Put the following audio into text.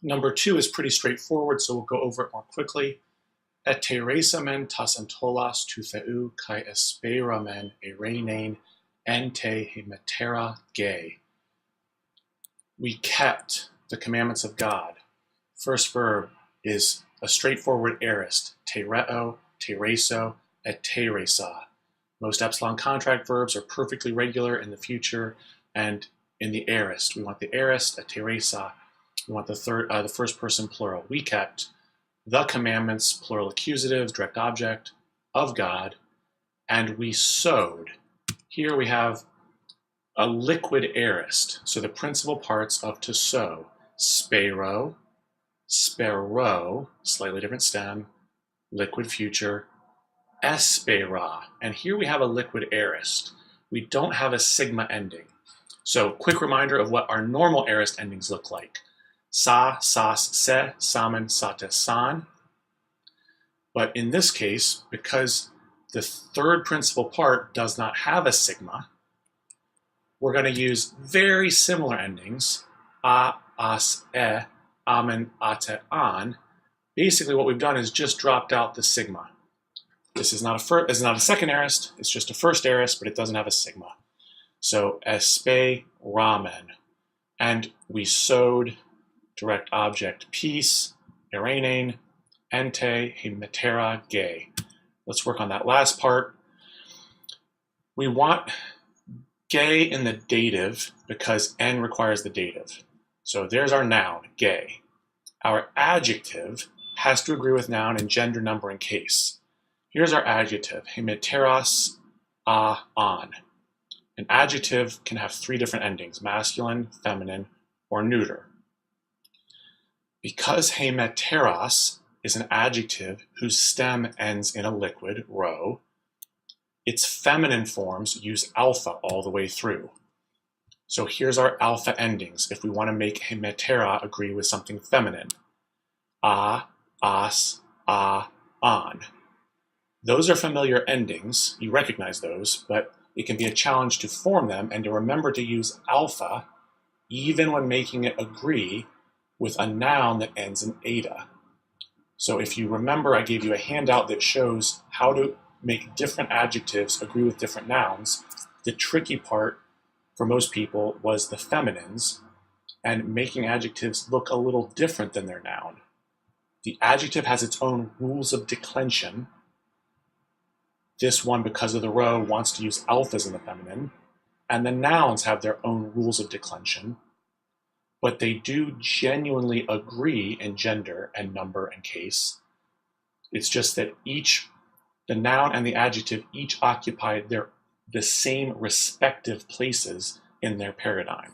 Number 2 is pretty straightforward, so we'll go over it more quickly. Et teresamen tas antolas tu theu kai esperamen ereinain ente hemetera ge. We kept the commandments of God. First verb is a straightforward aorist, tereo, tereso, et teresa. Most epsilon contract verbs are perfectly regular in the future and in the aorist. We want the aorist, a teresa. We want the first person plural. We kept the commandments, plural accusative, direct object, of God, and we sowed. Here we have a liquid aorist. So the principal parts of to sow: spero, sparrow, slightly different stem, liquid future, espera. And here we have a liquid aorist. We don't have a sigma ending. So quick reminder of what our normal aorist endings look like. Sa, sas, se, samen, sate, san. But in this case, because the third principal part does not have a sigma, we're going to use very similar endings, a, as, e, amen, ate, an. Basically what we've done is just dropped out the sigma. This is not a second aorist, it's just a first aorist, but it doesn't have a sigma. So espe ramen. And we sowed, direct object, peace, ereinain, ente, hemetera, ge. Let's work on that last part. We want ge in the dative because n requires the dative. So there's our noun, ge. Our adjective has to agree with noun in gender, number, and case. Here's our adjective, hemeteras a an. An adjective can have 3 different endings, masculine, feminine, or neuter. Because hemeteras is an adjective whose stem ends in a liquid, rho, its feminine forms use alpha all the way through. So here's our alpha endings if we want to make hemetera agree with something feminine. A, as, a, an. Those are familiar endings, you recognize those, but it can be a challenge to form them and to remember to use alpha even when making it agree with a noun that ends in eta. So if you remember, I gave you a handout that shows how to make different adjectives agree with different nouns. The tricky part for most people was the feminines and making adjectives look a little different than their noun. The adjective has its own rules of declension. This one, because of the rho, wants to use alphas in the feminine, and the nouns have their own rules of declension, but they do genuinely agree in gender and number and case. It's just that the noun and the adjective each occupy the same respective places in their paradigm.